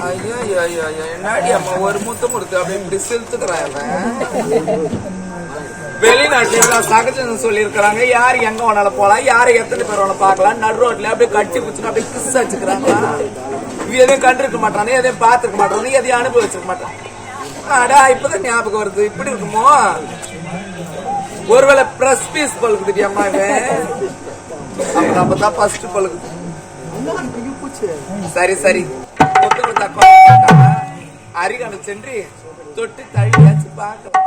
ஐயோ என்னடி அம்மா ஒரு முத்தம் கொடுத்து அப்படி இப்படி செலுத்துக்கிறான். வெளிநாட்டுல சகஜம் சொல்லி இருக்கிறாங்க. யாரு எங்க வேணால போலாம், யாரு எத்தனை பேர் வேணா பாக்கலாம். நடு ரோட்ல அப்படியே கட்டி பிடிச்சு அப்படியே கிஸ் வச்சுக்கிறாங்களா. எதையும் கண்டிருக்க மாட்டானே, எதையும் பார்த்துருக்க மாட்டானே, எதையும் அனுபவிச்சிருக்க மாட்டான். அடா இப்பதான் ஞாபகம் வருது. இப்படி இருக்குமோ ஒருவேளை பிரஸ் பீஸ் பழுக்குது அம்மாவே. அப்பதான் ஃபர்ஸ்ட் பழுக்குது. சரி சரி அரிகான சென்று தொட்டு தழியாச்சு பார்க்கலாம்.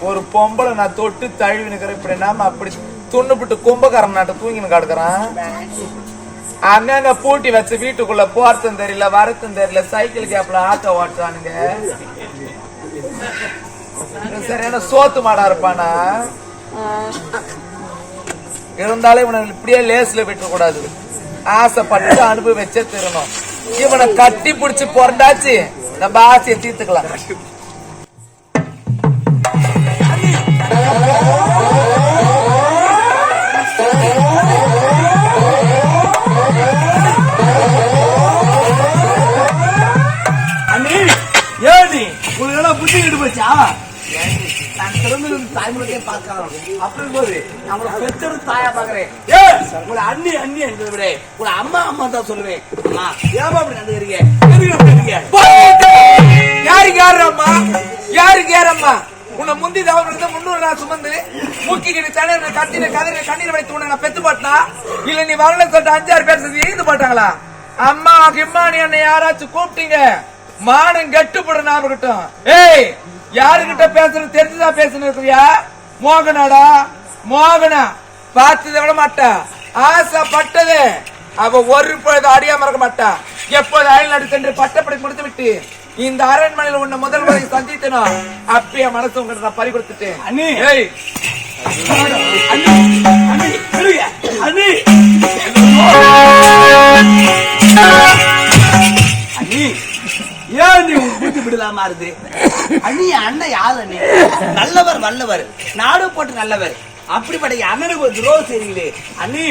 ஒரு பொம்பளை நான் தொட்டு தழுவி நிக்கிறேன். இப்படி நாம அப்படி துண்ணுபிட்டு கும்பகாரம் நாட்டை தூங்கின்னு கிடக்குறான். அங்கங்க பூட்டி வச்சு வீட்டுக்குள்ள போறதும் தெரியல, வரத்தும் தெரியல. சைக்கிள் கேப்ல ஆட்டோ ஓட்டுறானுங்க. சரியான சோத்து மாடா இருப்பானா. இருந்தாலும் இவனை இப்படியே லேஸ்ல விட்டுற கூடாது. ஆசைப்பட்டு அனுபவிச்சே திருணும். இவனை கட்டி பிடிச்சு பொறண்டாச்சு நம்ம ஆசையை தீர்த்துக்கலாம். புடிச்சுக்கிட்டு போச்சா நான் திறந்து தாய்மொழியே பார்க்கலாம். அப்படி போது நம்மளை பெற்றது தாயா பாக்குறேன். உங்களை அண்ணி அண்ணி என்பதை விட உங்களை அம்மா அம்மா தான் சொல்லுவேன். அம்மா ஏமா அப்படி நடந்துக்கிறீங்க? யாருக்கு யாரம்மா, யாருக்கு யாரம்மா? உன்னை முந்தி தவறு 300 நாள் சுமந்து முக்கிக்கிட்டு தண்ணீர் கத்தின கதிரை கண்ணீர் வைத்து உன்னை நான் பெத்து போட்டா இல்ல நீ வரல சொல்லிட்டு 5-6 பேர் சேர்ந்து எழுந்து போட்டாங்களா? அம்மா கிம்மானி என்னை யாராச்சும் கூப்பிட்டீங்க மானம் கெட்டுப்பட நாம கிட்டோம். ஏய் யாருகிட்ட பேசுறது தெரிஞ்சுதான் பேசுன்னு இருக்கிறியா? மோகனாடா மோகனா பார்த்ததை விட மாட்டா. ஆசைப்பட்டது அவ ஒரு பொழுது அடியாம இருக்க மாட்டா. எப்போது அயல்நாடு சென்று பட்டப்படி முடித்து விட்டு இந்த அரண்மனையில் உன்னை முதல் முறை சந்தித்தனோ அப்பயே மனசு உங்கள்கிட்ட நான் பறி கொடுத்துட்டேன். ஏன் நீ கூட்டு விடலாமா இருக்கு? அண்ணி அண்ணன் யாரு? அண்ணி நல்லவர் வல்லவர் நாடு போட்டு நல்லவர். அப்படிப்பட்ட அண்ணனுக்கு ஒரு துரோகம் செய்றீங்களே அண்ணி.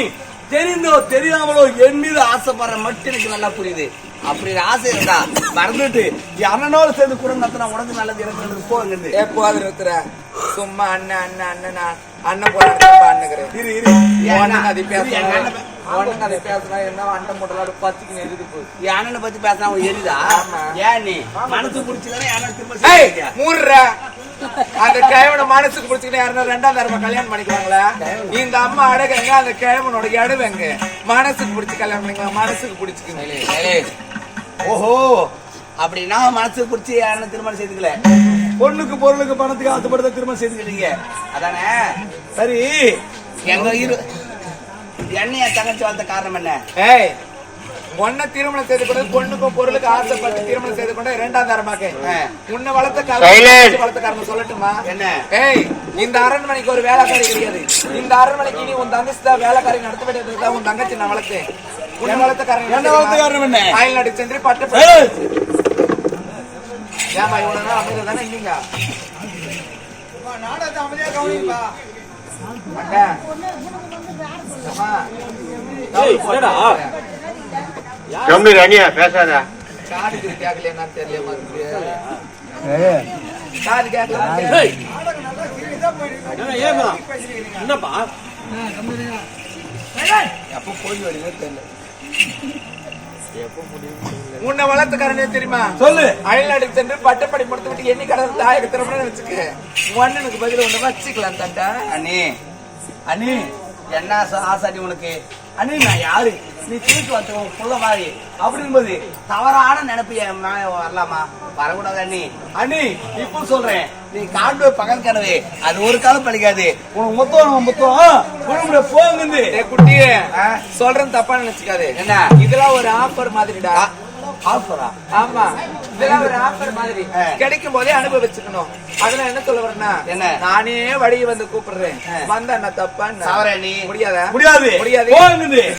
தெரிந்தோ தெரியாமலோ என் மீது ஆசைப்படுற மட்டும் எனக்கு நல்லா புரியுது. அப்படி ஆசை இருந்தா மறந்துட்டு அண்ணனோடு சேர்ந்து கூட நடத்தினா உனக்கு நல்லது எனக்கு போங்க. எப்போது இருக்கிற சும்மா அண்ணன் அண்ணன் அண்ணனா அண்ணன் போய் அது பேசுனா என்ன அண்டை மூட்டை பத்துக்கு எரிது போகுது. அண்ணனை பத்தி பேசினா எரிதா? ஏன் நீ மனசுக்கு பிடிச்சதானே மூடுற அந்த கிழவனை மனசுக்கு பிடிச்சுக்கிட்டு யாருன்னா 2ஆம் தரமா கல்யாணம் பண்ணிக்குவாங்களா? இந்த அம்மா அடகுங்க அந்த கிழவனோட இடவுங்க மனசுக்கு பிடிச்சு கல்யாணம் பண்ணிக்கலாம். மனசுக்கு பிடிச்சுக்கணும். ஓஹோ அப்படின்னா மனசுக்கு பிடிச்சி யாரும் திருமணம் செய்துக்கல. பொண்ணுக்கு பொருளுக்கு பணத்துக்கு ஆசைப்படுத்த திருமணம் செய்துக்கிட்டீங்க அதானே? சரி எங்க என்னைய தங்கச்சி வந்த காரணம் என்ன? ஏய் ஒன்ன திருமணம் செய்து கொண்டு பொண்ணுக்கும் பொருளுக்கு ஆசைப்பட்டு திருமணம் செய்து கொண்டு 2ஆம் தரமாக்க உன்னை வளர்த்த காரணம் சொல்லட்டுமா? என்ன? ஏய் இந்த அரண்மனைக்கு ஒரு வேலைக்காரி கிடையாது. இந்த அரண்மனைக்கு நீ உன் தங்கச்சி வேலைக்காரி நடத்த வேண்டியதுதான். உன் தங்கச்சி நான் வளர்த்தேன். உன்னை வளர்த்த காரணம் என்ன? அயல்நாடு சென்று பட்ட ஏமா இவ்வளவு அமைதியா தானே இல்லீங்க? நாடகத்தை அமைதியா கவனிப்பா. பேசாத காது கேட்கல தெரியல காது கேட்கல. என்னப்பா எப்ப போய் வடிவே தெரியல. உன்னை வளர்த்துக்காரனே தெரியுமா? சொல்லு. அயல்நாட்டுக்கு சென்று பட்டப்படி முடித்து விட்டு எண்ணி கடந்து தாயக திறமைன்னு வச்சுக்க. மன்னனுக்கு பதில் ஒண்ணு வச்சுக்கலாம் தாண்டா. அண்ணி அண்ணி என்ன ஆசாடி உனக்கு? அண்ணி நான் யாரு? நீ தூக்கி வந்து புள்ள மாதிரி அப்படின்போது தவறான நினைப்பு என் மேல வரலாமா? வரக்கூடாது அண்ணி. அண்ணி இப்ப சொல்றேன், நீ காண்டு பகல் கனவு அது ஒரு காலம் பழிக்காது. உனக்கு மொத்தம் போகுது. குட்டியே சொல்றேன், தப்பா நினைச்சுக்காது. என்ன இதெல்லாம் ஒரு ஆஃபர் மாதிரிடா. ஆஃபரா? ஆமா, இதெல்லாம் ஒரு ஆஃபர் மாதிரி. கிடைக்கும் போதே அனுபவிச்சுக்கணும். அதனால என்ன சொல்ல வரேன்னா, என்ன நானே வழியை வந்து கூப்பிடுறேன். வந்தா என்ன தப்பா? தவறா? முடியாதா? முடியாது.